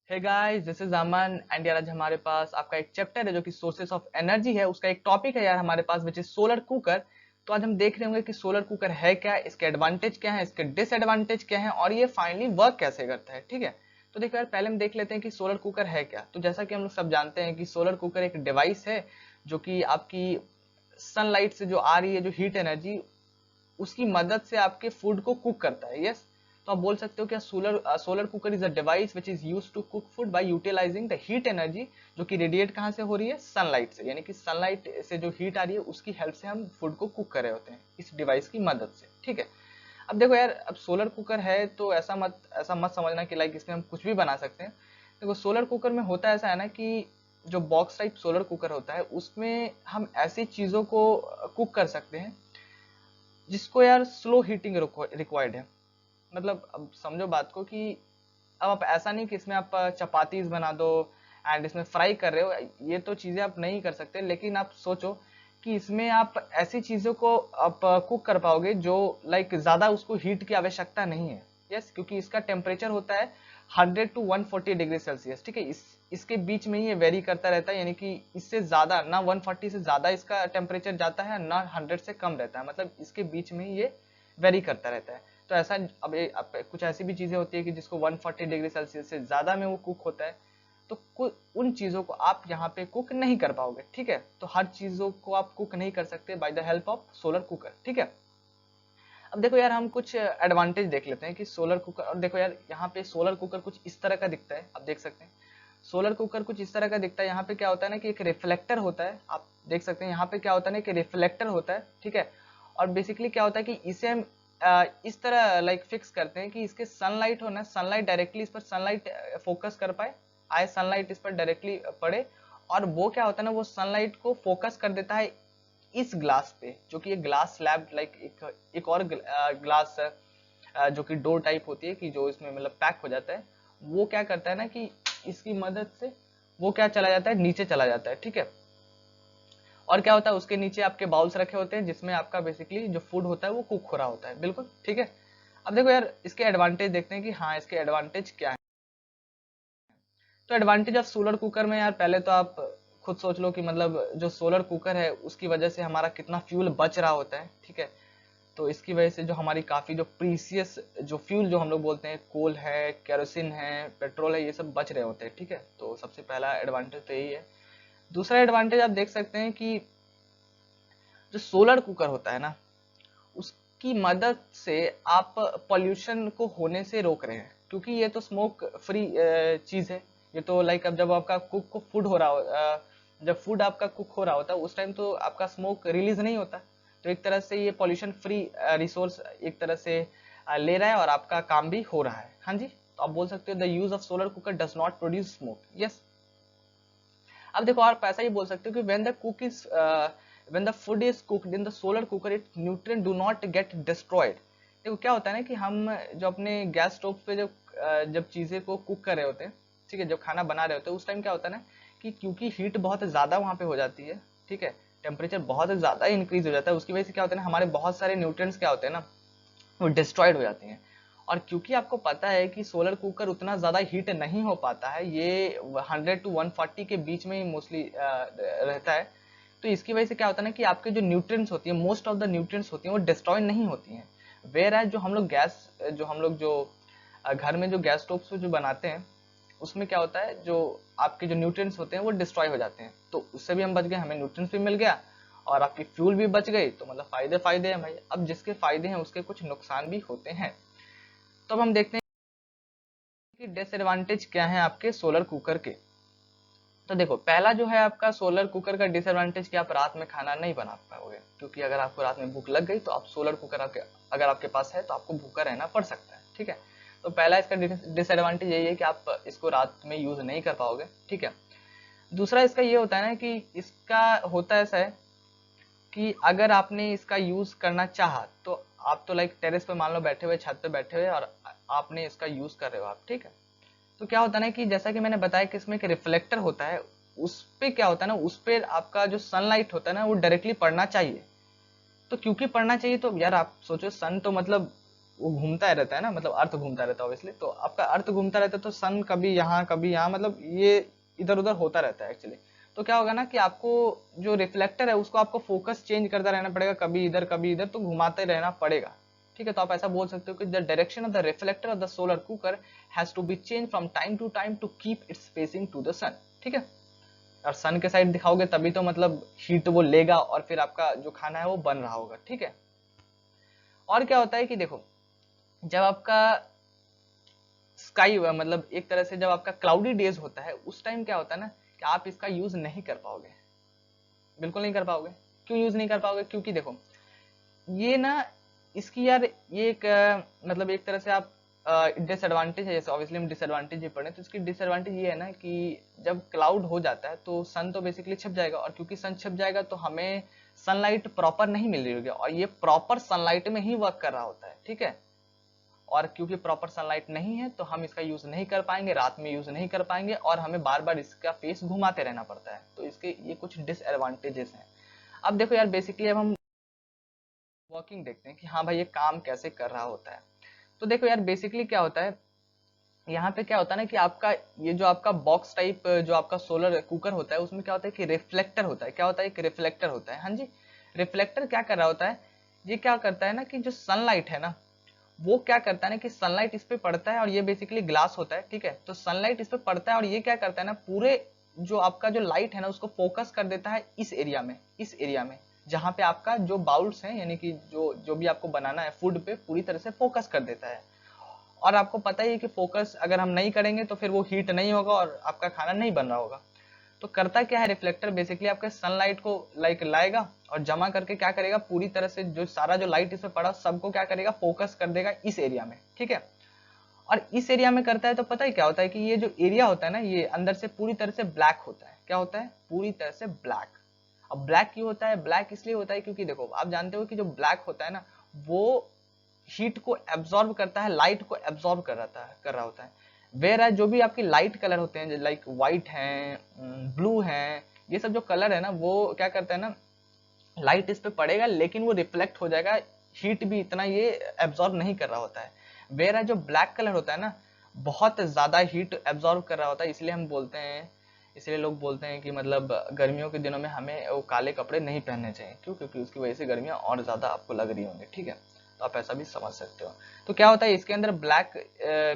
Hey guys, this is Aman and यार आज हमारे पास आपका एक चैप्टर है जो कि सोर्सेस ऑफ एनर्जी है। उसका एक टॉपिक है यार हमारे पास विच इज सोलर कुकर। तो आज हम देख रहे होंगे कि सोलर कुकर है क्या, इसके एडवांटेज क्या है, इसके डिसएडवांटेज क्या है और ये फाइनली वर्क कैसे करता है। ठीक है, तो देखो यार पहले हम देख लेते हैं कि सोलर कुकर है क्या। तो जैसा कि हम लोग सब जानते हैं कि सोलर कुकर एक डिवाइस है जो कि आपकी सनलाइट से जो आ रही है जो हीट एनर्जी, उसकी मदद से आपके फूड को कुक करता है। यस, तो आप बोल सकते हो कि solar cooker is a device which is used to cook food by utilising the heat energy, जो कि रेडिएट कहाँ से हो रही है, सनलाइट से। यानी कि सनलाइट से जो हीट आ रही है उसकी हेल्प से हम फूड को कुक कर रहे होते हैं इस डिवाइस की मदद से। ठीक है, अब देखो यार, अब सोलर कुकर है तो ऐसा मत समझना कि लाइक इसमें हम कुछ भी बना सकते हैं। देखो सोलर कुकर में होता ऐसा है ना कि जो बॉक्स टाइप सोलर कुकर होता है उसमें हम ऐसी चीज़ों को कुक कर सकते हैं जिसको यार स्लो हीटिंग रिक्वायर्ड है। मतलब अब समझो बात को कि अब आप ऐसा नहीं कि इसमें आप चपातीज बना दो एंड इसमें फ्राई कर रहे हो, ये तो चीज़ें आप नहीं कर सकते। लेकिन आप सोचो कि इसमें आप ऐसी चीज़ों को आप कुक कर पाओगे जो लाइक ज़्यादा उसको हीट की आवश्यकता नहीं है। यस, क्योंकि इसका टेम्परेचर होता है 100 to 140 डिग्री सेल्सियस। ठीक है, इसके बीच में ही ये वेरी करता रहता है। यानी कि इससे ज़्यादा ना 140 से ज़्यादा इसका टेम्परेचर जाता है ना 100 से कम रहता है। मतलब इसके बीच में ही ये वेरी करता रहता है। तो ऐसा अब कुछ ऐसी भी चीज़ें होती है कि जिसको 140 डिग्री सेल्सियस से ज़्यादा में वो कुक होता है। तो उन चीज़ों को आप यहाँ पे कुक नहीं कर पाओगे। ठीक है, तो हर चीज़ों को आप कुक नहीं कर सकते by the help of solar cooker. ठीक है, अब देखो यार हम कुछ एडवांटेज देख लेते हैं कि सोलर कुकर। और देखो यार यहाँ पे सोलर कुकर कुछ इस तरह का दिखता है, आप देख सकते हैं। सोलर कुकर कुछ इस तरह का दिखता है। यहाँ पे क्या होता है ना कि एक रिफ्लेक्टर होता है, आप देख सकते हैं। यहाँ पे क्या होता है ना कि रिफ्लेक्टर होता है। ठीक है, और बेसिकली क्या होता है कि इसे हम इस तरह लाइक फिक्स करते हैं कि इसके सनलाइट होना, सनलाइट डायरेक्टली इस पर सनलाइट फोकस कर पाए, आए सनलाइट इस पर डायरेक्टली पड़े। और वो क्या होता है ना, वो सनलाइट को फोकस कर देता है इस ग्लास पे, जो कि एक ग्लास स्लैब लाइक एक और ग्लास जो कि डोर टाइप होती है कि जो इसमें मतलब पैक हो जाता है। वो क्या करता है ना कि इसकी मदद से वो क्या चला जाता है, नीचे चला जाता है। ठीक है, और क्या होता है उसके नीचे आपके बाउल्स रखे होते हैं जिसमें आपका बेसिकली जो फूड होता है वो कुक हो रहा होता है। बिल्कुल ठीक है, अब देखो यार इसके एडवांटेज देखते हैं कि हाँ इसके एडवांटेज क्या है। तो एडवांटेज ऑफ सोलर कुकर में यार पहले तो आप खुद सोच लो कि मतलब जो सोलर कुकर है उसकी वजह से हमारा कितना फ्यूल बच रहा होता है। ठीक है, तो इसकी वजह से जो हमारी काफ़ी जो प्रीसियस जो फ्यूल जो हम लोग बोलते हैं, कोल है, केरोसिन है, पेट्रोल है, ये सब बच रहे होते हैं। ठीक है, तो सबसे पहला एडवांटेज तो यही है। दूसरा एडवांटेज आप देख सकते हैं कि जो सोलर कुकर होता है ना, उसकी मदद से आप पॉल्यूशन को होने से रोक रहे हैं, क्योंकि ये तो स्मोक फ्री चीज़ है। ये तो लाइक अब जब आपका कुक को फूड हो रहा हो जब फूड आपका कुक हो रहा होता है उस टाइम तो आपका स्मोक रिलीज नहीं होता। तो एक तरह से ये पॉल्यूशन फ्री रिसोर्स एक तरह से ले रहा है और आपका काम भी हो रहा है। हाँ जी, तो आप बोल सकते हो the use of solar cooker does not produce smoke. Yes, अब देखो आप ऐसा ही बोल सकते हो कि when the food is cooked in the solar cooker its nutrient do not get destroyed। देखो क्या होता है ना कि हम जो अपने गैस स्टोव पे जब चीजें को कुक कर रहे होते हैं, ठीक है, जब खाना बना रहे होते हैं उस टाइम क्या होता है ना कि क्योंकि हीट बहुत ज्यादा वहां पे हो जाती है। ठीक है, टेम्परेचर बहुत ज्यादा इंक्रीज हो जाता है, उसकी वजह से क्या होता है ना हमारे बहुत सारे न्यूट्रिएंट्स क्या होते हैं ना वो डिस्ट्रॉयड हो जाती हैं। और क्योंकि आपको पता है कि सोलर कुकर उतना ज़्यादा हीट नहीं हो पाता है, ये 100 to 140 के बीच में ही मोस्टली रहता है। तो इसकी वजह से क्या होता है ना कि आपके जो न्यूट्रिएंट्स होती है, मोस्ट ऑफ द न्यूट्रिएंट्स होती हैं वो डिस्ट्रॉय नहीं होती हैं। वेयर एज जो हम लोग जो घर में जो गैस स्टोव पे जो बनाते हैं उसमें क्या होता है, जो आपके जो न्यूट्रिएंट्स होते हैं वो डिस्ट्रॉय हो जाते हैं। तो उससे भी हम बच गए, हमें न्यूट्रिएंट्स भी मिल गया और आपकी फ्यूल भी बच गई। तो मतलब फायदे फायदे हैं भाई। अब जिसके फायदे हैं उसके कुछ नुकसान भी होते हैं। तो अब हम देखते हैं कि डिसएडवांटेज क्या है आपके सोलर कुकर के। तो देखो पहला जो है आपका सोलर कुकर का डिसएडवांटेज कि आप रात में खाना नहीं बना पाओगे, क्योंकि अगर आपको रात में भूख लग गई तो आप सोलर कुकर अगर आपके पास है तो आपको भूखा रहना पड़ सकता है। ठीक है, तो पहला इसका डिसएडवांटेज यही है कि आप इसको रात में यूज नहीं कर पाओगे। ठीक है, दूसरा इसका ये होता है ना कि इसका होता ऐसा है कि अगर आपने इसका यूज करना चाहा तो आप तो लाइक टेरेस पे मान लो बैठे हुए, छत पे बैठे हुए और आपने इसका यूज कर रहे हो आप। ठीक है, तो क्या होता है ना कि जैसा कि मैंने बताया कि इसमें एक रिफ्लेक्टर होता है, उस पे क्या होता है ना, उस पे आपका जो सनलाइट होता है ना वो डायरेक्टली पड़ना चाहिए। तो क्योंकि पड़ना चाहिए तो यार आप सोचो सन तो मतलब वो घूमता रहता है ना, मतलब अर्थ घूमता रहता है ऑब्वियसली, तो आपका अर्थ घूमता रहता है तो सन कभी यहाँ, मतलब ये इधर उधर होता रहता है एक्चुअली। तो क्या होगा ना कि आपको जो रिफ्लेक्टर है उसको आपको फोकस चेंज करता रहना पड़ेगा, कभी इधर तो घुमाते रहना पड़ेगा। ठीक है, तो आप ऐसा बोल सकते हो कि the direction of the reflector of the solar cooker has to be change from time to time to keep its facing to the sun. ठीक है, और सन के साइड दिखाओगे तभी तो मतलब हीट वो लेगा और फिर आपका जो खाना है वो बन रहा होगा। ठीक है, और क्या होता है कि देखो, जब आपका स्काई मतलब एक तरह से जब आपका क्लाउडी डेज होता है उस टाइम क्या होता है ना कि आप इसका यूज नहीं कर पाओगे, बिल्कुल नहीं कर पाओगे। क्यों यूज नहीं कर पाओगे? क्योंकि देखो ये ना, इसकी यार ये एक मतलब एक तरह से आप डिसएडवांटेज है, जैसे ऑब्वियसली हम डिसएडवांटेज ही पढ़े, तो इसकी डिसएडवांटेज ये है ना कि जब क्लाउड हो जाता है तो सन तो बेसिकली छप जाएगा, और क्योंकि सन छप जाएगा तो हमें सनलाइट प्रॉपर नहीं मिल रही होगी, और ये प्रॉपर सनलाइट में ही वर्क कर रहा होता है। ठीक है, और क्योंकि प्रॉपर सनलाइट नहीं है तो हम इसका यूज नहीं कर पाएंगे, रात में यूज नहीं कर पाएंगे, और हमें बार बार इसका फेस घुमाते रहना पड़ता है। तो इसके ये कुछ डिसएडवांटेजेस हैं। अब देखो यार, बेसिकली अब हम वर्किंग देखते हैं कि हाँ भाई ये काम कैसे कर रहा होता है। तो देखो यार, बेसिकली क्या होता है, यहाँ पे क्या होता है ना कि आपका ये जो आपका बॉक्स टाइप जो आपका सोलर कुकर होता है उसमें क्या होता है कि रिफ्लेक्टर होता है। क्या होता है? कि रिफ्लेक्टर होता है। हाँ जी, रिफ्लेक्टर क्या कर रहा होता है, ये क्या करता है ना कि जो सनलाइट है ना, वो क्या करता है ना कि सनलाइट इस पे पड़ता है, और ये बेसिकली ग्लास होता है। ठीक है, तो सनलाइट इस पे पड़ता है और ये क्या करता है ना, पूरे जो आपका जो लाइट है ना उसको फोकस कर देता है इस एरिया में, इस एरिया में जहाँ पे आपका जो बाउल्स हैं, यानी कि जो जो भी आपको बनाना है फूड पे, पूरी तरह से फोकस कर देता है। और आपको पता ही है कि फोकस अगर हम नहीं करेंगे तो फिर वो हीट नहीं होगा और आपका खाना नहीं बन रहा होगा। तो करता क्या है रिफ्लेक्टर, बेसिकली आपके सनलाइट को लाइक लाएगा और जमा करके क्या करेगा, पूरी तरह से जो सारा जो लाइट इसमें पड़ा सबको क्या करेगा, फोकस कर देगा इस एरिया में। ठीक है, और इस एरिया में करता है तो पता ही क्या होता है कि ये जो एरिया होता है ना, ये अंदर से पूरी तरह से ब्लैक होता है। क्या होता है? पूरी तरह से ब्लैक। अब ब्लैक क्यों होता है? ब्लैक इसलिए होता है क्योंकि देखो आप जानते हो कि जो ब्लैक होता है ना, वो हीट को एब्जॉर्ब करता है, लाइट को एब्जॉर्ब कर रहा होता है। वेयर है जो भी आपकी लाइट कलर होते हैं, लाइक व्हाइट हैं, ब्लू हैं, ये सब जो कलर है ना, वो क्या करता है ना, लाइट इस पे पड़ेगा लेकिन वो रिफ्लेक्ट हो जाएगा, हीट भी इतना ये एब्जॉर्ब नहीं कर रहा होता है। वेयर है जो ब्लैक कलर होता है ना, बहुत ज्यादा हीट एब्जॉर्ब कर रहा होता है, इसलिए हम बोलते हैं, इसलिए लोग बोलते हैं कि मतलब गर्मियों के दिनों में हमें वो काले कपड़े नहीं पहनने चाहिए। क्यों? क्योंकि उसकी वजह से गर्मियां और ज्यादा आपको लग रही होंगी। ठीक है, तो आप ऐसा भी समझ सकते हो। तो क्या होता है, इसके अंदर ब्लैक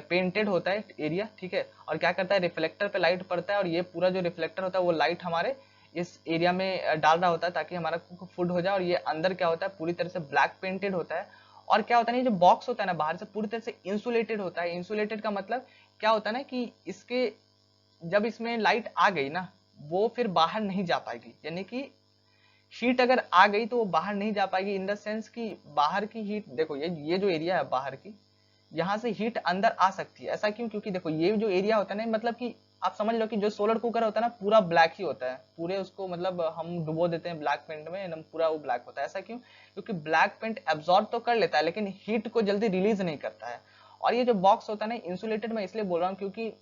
पेंटेड होता है एरिया। ठीक है, और क्या करता है, रिफ्लेक्टर पे लाइट पड़ता है और ये पूरा जो रिफ्लेक्टर होता है वो लाइट हमारे इस एरिया में डाल रहा होता है ताकि हमारा फूड हो जाए। और ये अंदर क्या होता है, पूरी तरह से ब्लैक पेंटेड होता है। और क्या होता है ना, जो बॉक्स होता है ना बाहर से पूरी तरह से इंसुलेटेड होता है। इंसुलेटेड का मतलब क्या होता है ना कि इसके जब इसमें लाइट आ गई ना, वो फिर बाहर नहीं जा पाएगी, यानी कि हीट अगर आ गई तो वो बाहर नहीं जा पाएगी। इन द सेंस कि बाहर की हीट, देखो ये जो एरिया है बाहर की, यहाँ से हीट अंदर आ सकती है। ऐसा क्यों? क्योंकि देखो ये जो एरिया होता है ना, मतलब कि आप समझ लो कि जो सोलर कुकर होता है ना पूरा ब्लैक ही होता है, पूरे उसको मतलब हम डुबो देते हैं ब्लैक पेंट में, एकदम पूरा वो ब्लैक होता है। ऐसा क्यों? क्योंकि ब्लैक पेंट एब्जॉर्ब तो कर लेता है लेकिन हीट को जल्दी रिलीज नहीं करता है। और ये जो बॉक्स होता है ना इंसुलेटेड, मैं इसलिए बोल रहा हूँ क्योंकि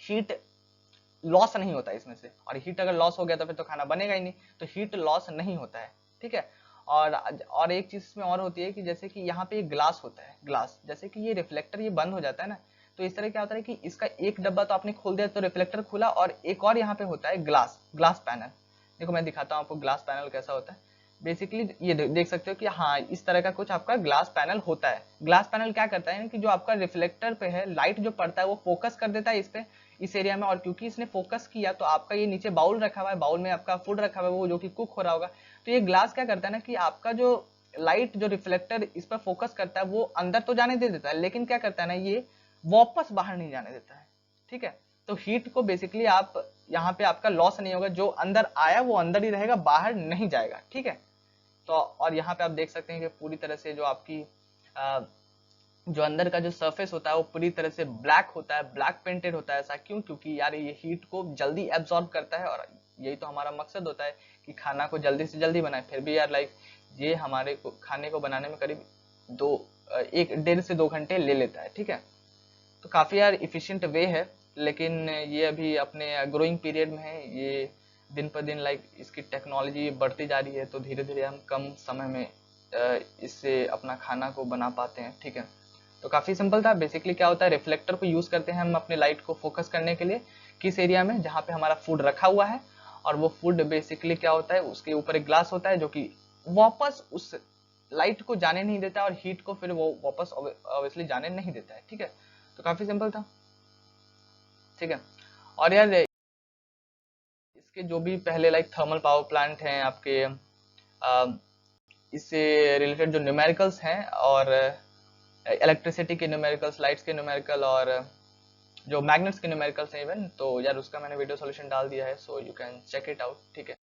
हीट लॉस नहीं होता है इसमें से, और हीट अगर लॉस हो गया तो फिर तो खाना बनेगा ही नहीं, तो हीट लॉस नहीं होता है। ठीक है, और एक चीज इसमें और होती है कि जैसे कि यहाँ पे एक ग्लास होता है, ग्लास, जैसे कि ये रिफ्लेक्टर ये बंद हो जाता है ना, तो इस तरह क्या होता है कि इसका एक डब्बा तो आपने खोल दिया तो रिफ्लेक्टर खुला, और एक और यहाँ पे होता है ग्लास पैनल। देखो मैं दिखाता हूँ आपको ग्लास पैनल कैसा होता है। बेसिकली ये देख सकते हो कि हाँ इस तरह का कुछ आपका ग्लास पैनल होता है। ग्लास पैनल क्या करता है कि जो आपका रिफ्लेक्टर पे है लाइट जो पड़ता है वो फोकस कर देता है इस पे, इस एरिया में, और क्योंकि इसने फोकस किया तो आपका ये नीचे बाउल रखा हुआ है, बाउल में आपका फूड रखा हुआ है वो जो कि कुक हो रहा होगा। तो ये ग्लास क्या करता है ना कि आपका जो लाइट जो रिफ्लेक्टर इस पर फोकस करता है वो अंदर तो जाने दे देता है, लेकिन क्या करता है ना ये वापस बाहर नहीं जाने देता है। ठीक है, तो हीट को बेसिकली आप यहाँ पे आपका लॉस नहीं होगा, जो अंदर आया वो अंदर ही रहेगा, बाहर नहीं जाएगा। ठीक है, तो और यहाँ पे आप देख सकते हैं कि पूरी तरह से जो आपकी जो अंदर का जो सरफेस होता है वो पूरी तरह से ब्लैक होता है, ब्लैक पेंटेड होता है। ऐसा क्यों? क्योंकि यार ये हीट को जल्दी एब्जॉर्ब करता है, और यही तो हमारा मकसद होता है कि खाना को जल्दी से जल्दी बनाए। फिर भी यार लाइक ये हमारे को खाने को बनाने में करीब 1.5 से 2 घंटे ले लेता है। ठीक है, तो काफ़ी यार इफ़िशिएंट वे है, लेकिन ये अभी अपने ग्रोइंग पीरियड में है। ये दिन पर दिन लाइक इसकी टेक्नोलॉजी बढ़ती जा रही है, तो धीरे धीरे हम कम समय में इससे अपना खाना को बना पाते हैं, ठीक है। तो काफ़ी सिंपल था। बेसिकली क्या होता है, रिफ्लेक्टर को यूज़ करते हैं हम अपने लाइट को फोकस करने के लिए किस एरिया में, जहाँ पे हमारा फूड रखा हुआ है, और वो फूड बेसिकली क्या होता है, उसके ऊपर एक ग्लास होता है जो कि वापस उस लाइट को जाने नहीं देता और हीट को फिर वो वापस ऑब्वियसली जाने नहीं देता है, ठीक है। तो काफ़ी सिंपल था, ठीक है। और यार इसके जो भी पहले लाइक थर्मल पावर प्लांट हैं आपके, इससे रिलेटेड जो न्यूमेरिकल्स हैं और इलेक्ट्रिसिटी के न्यूमेरिकल्स, लाइट्स के न्यूमेरिकल और जो मैग्नेट्स के न्यूमेरिकल्स हैं इवन, तो यार उसका मैंने वीडियो सॉल्यूशन डाल दिया है, so you can check it out, ठीक है।